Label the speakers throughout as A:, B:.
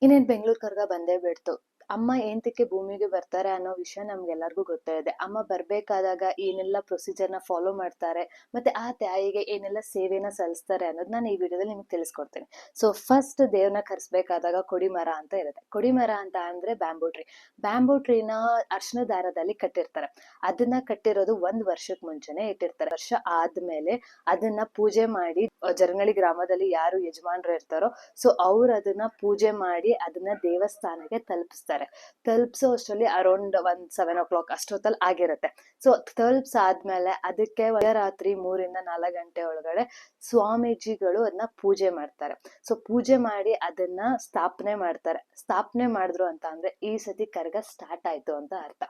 A: ಇನ್ನೇನ್ ಬೆಂಗಳೂರು ಕರ್ಗ ಬಂದೇ ಬಿಡ್ತು. ಅಮ್ಮ ಏಂತಕ್ಕೆ ಭೂಮಿಗೆ ಬರ್ತಾರೆ ಅನ್ನೋ ವಿಷಯ ನಮ್ಗೆಲ್ಲರಿಗೂ ಗೊತ್ತೇ ಇದೆ. ಅಮ್ಮ ಬರ್ಬೇಕಾದಾಗ ಏನೆಲ್ಲ ಪ್ರೊಸೀಜರ್ನ ಫಾಲೋ ಮಾಡ್ತಾರೆ, ಮತ್ತೆ ಆ ತಾಯಿಗೆ ಏನೆಲ್ಲ ಸೇವೆನ ಸಲ್ಲಿಸ್ತಾರೆ ಅನ್ನೋದು ನಾನು ಈ ವಿಡಿಯೋದಲ್ಲಿ ನಿಮ್ಗೆ ತಿಳಿಸ್ಕೊಡ್ತೀನಿ. ಸೊ ಫಸ್ಟ್ ದೇವ್ರನ್ನ ಕರ್ಸ್ಬೇಕಾದಾಗ ಕೊಡಿಮರ ಅಂತ ಇರುತ್ತೆ. ಕೊಡಿಮರ ಅಂತ ಅಂದ್ರೆ ಬ್ಯಾಂಬೂ ಟ್ರೀ. ಬ್ಯಾಂಬೂ ಟ್ರೀನ ಅರ್ಶಿನ ದಾರದಲ್ಲಿ ಕಟ್ಟಿರ್ತಾರೆ. ಅದನ್ನ ಕಟ್ಟಿರೋದು 1 ವರ್ಷಕ್ಕೆ ಮುಂಚೆನೆ ಇಟ್ಟಿರ್ತಾರೆ. ವರ್ಷ ಆದ್ಮೇಲೆ ಅದನ್ನ ಪೂಜೆ ಮಾಡಿ, ಜರನಹಳ್ಳಿ ಗ್ರಾಮದಲ್ಲಿ ಯಾರು ಯಜಮಾನ್ರು ಇರ್ತಾರೋ ಸೊ ಅವ್ರು ಅದನ್ನ ಪೂಜೆ ಮಾಡಿ ಅದನ್ನ ದೇವಸ್ಥಾನಕ್ಕೆ ತಲುಪಿಸ್ತಾರೆ. ತಲುಪಿಸೋ ಅಷ್ಟರಲ್ಲಿ ಅರೌಂಡ್ 7 o'clock ಅಷ್ಟೊತ್ತಲ್ಲಿ ಆಗಿರುತ್ತೆ. ಸೊ ತಲುಪ್ಸಾದ್ಮೇಲೆ ಅದಕ್ಕೆ ರಾತ್ರಿ 3 ಇಂದ 4 ಗಂಟೆ ಒಳಗಡೆ ಸ್ವಾಮೀಜಿಗಳು ಅದನ್ನ ಪೂಜೆ ಮಾಡ್ತಾರೆ. ಸೊ ಪೂಜೆ ಮಾಡಿ ಅದನ್ನ ಸ್ಥಾಪನೆ ಮಾಡ್ತಾರೆ. ಸ್ಥಾಪನೆ ಮಾಡಿದ್ರು ಅಂತ ಅಂದ್ರೆ ಈ ಸತಿ ಕರ್ಗ ಸ್ಟಾರ್ಟ್ ಆಯ್ತು ಅಂತ ಅರ್ಥ.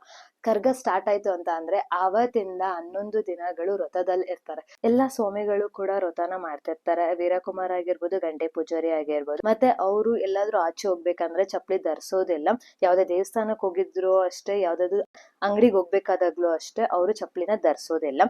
A: ಕರ್ಗ ಸ್ಟಾರ್ಟ್ ಆಯ್ತು ಅಂತ ಅಂದ್ರೆ ಆವತ್ತಿಂದ 11 ದಿನಗಳು ವ್ರತದಲ್ಲಿ ಇರ್ತಾರೆ. ಎಲ್ಲಾ ಸ್ವಾಮಿಗಳು ಕೂಡ ವ್ರತನ ಮಾಡ್ತಿರ್ತಾರೆ. ವೀರಕುಮಾರ್ ಆಗಿರ್ಬೋದು, ಗಂಟೆ ಪೂಜಾರಿ ಆಗಿರ್ಬೋದು. ಮತ್ತೆ ಅವರು ಎಲ್ಲಾದ್ರೂ ಆಚೆ ಹೋಗ್ಬೇಕಂದ್ರೆ ಚಪ್ಪಲಿ ಧರಿಸೋದಿಲ್ಲ. ಯಾವ್ದೇ ದೇವಸ್ಥಾನಕ್ಕೆ ಹೋಗಿದ್ರು ಅಷ್ಟೇ, ಯಾವ್ದಾದ್ರು ಅಂಗಡಿಗೆ ಹೋಗ್ಬೇಕಾದಾಗ್ಲೂ ಅಷ್ಟೇ ಅವರು ಚಪ್ಪಲಿನ ಧರಿಸೋದಿಲ್ಲ.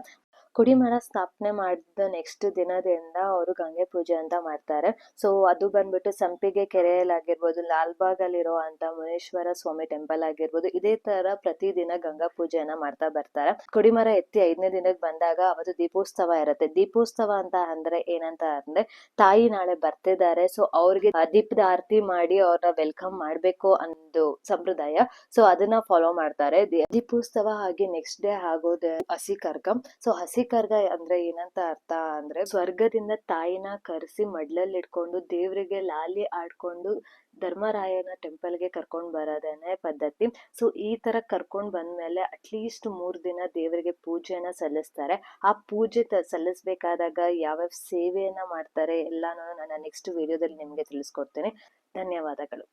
A: ಕೊಡಿಮರ ಸ್ಥಾಪನೆ ಮಾಡಿದ ನೆಕ್ಸ್ಟ್ ದಿನದಿಂದ ಅವರು ಗಂಗೆ ಪೂಜೆ ಅಂತ ಮಾಡ್ತಾರೆ. ಸೊ ಅದು ಬಂದ್ಬಿಟ್ಟು ಸಂಪಿಗೆ ಕೆರೆಯಲ್ಲಾಗಿರ್ಬೋದು, ಲಾಲ್ಬಾಗ್ ಅಲ್ಲಿರುವಂತ ಮುನೇಶ್ವರ ಸ್ವಾಮಿ ಟೆಂಪಲ್ ಆಗಿರ್ಬೋದು, ಇದೇ ತರ ಪ್ರತಿದಿನ ಗಂಗಾ ಪೂಜೆಯನ್ನ ಮಾಡ್ತಾ ಬರ್ತಾರೆ. ಕೊಡಿಮರ ಎತ್ತಿ 5ನೇ ದಿನಕ್ಕೆ ಬಂದಾಗ ಅವತ್ತು ದೀಪೋತ್ಸವ ಇರುತ್ತೆ. ದೀಪೋತ್ಸವ ಅಂತ ಅಂದ್ರೆ ಏನಂತ ಅಂದ್ರೆ ತಾಯಿ ನಾಳೆ ಬರ್ತಿದ್ದಾರೆ, ಸೊ ಅವ್ರಿಗೆ ದೀಪದ ಆರತಿ ಮಾಡಿ ಅವ್ರನ್ನ ವೆಲ್ಕಮ್ ಮಾಡ್ಬೇಕು ಅನ್ನೋದು ಸಂಪ್ರದಾಯ. ಸೊ ಅದನ್ನ ಫಾಲೋ ಮಾಡ್ತಾರೆ. ದೀಪೋತ್ಸವ ಆಗಿ ನೆಕ್ಸ್ಟ್ ಡೇ ಆಗೋದು ಹಸಿ ಕರ್ಗ. ಸೊ ಹಸಿ ಕರ್ಗ ಅಂದ್ರೆ ಏನಂತ ಅರ್ಥ ಅಂದ್ರೆ ಸ್ವರ್ಗದಿಂದ ತಾಯಿನ ಕರೆಸಿ ಮಡ್ಲಲ್ಲಿ ಇಟ್ಕೊಂಡು ದೇವ್ರಿಗೆ ಲಾಲಿ ಆಡ್ಕೊಂಡು ಧರ್ಮರಾಯನ ಟೆಂಪಲ್ಗೆ ಕರ್ಕೊಂಡ್ ಬರೋದೇನೆ ಪದ್ಧತಿ. ಸೊ ಈ ತರ ಕರ್ಕೊಂಡ್ ಬಂದ್ಮೇಲೆ ಅಟ್ಲೀಸ್ಟ್ 3 ದಿನ ದೇವರಿಗೆ ಪೂಜೆನ ಸಲ್ಲಿಸ್ತಾರೆ. ಆ ಪೂಜೆ ಸಲ್ಲಿಸ್ಬೇಕಾದಾಗ ಯಾವ್ಯಾವ ಸೇವೆಯನ್ನ ಮಾಡ್ತಾರೆ ಎಲ್ಲಾನು ನನ್ನ ನೆಕ್ಸ್ಟ್ ವಿಡಿಯೋದಲ್ಲಿ ನಿಮ್ಗೆ ತಿಳಿಸ್ಕೊಡ್ತೇನೆ. ಧನ್ಯವಾದಗಳು.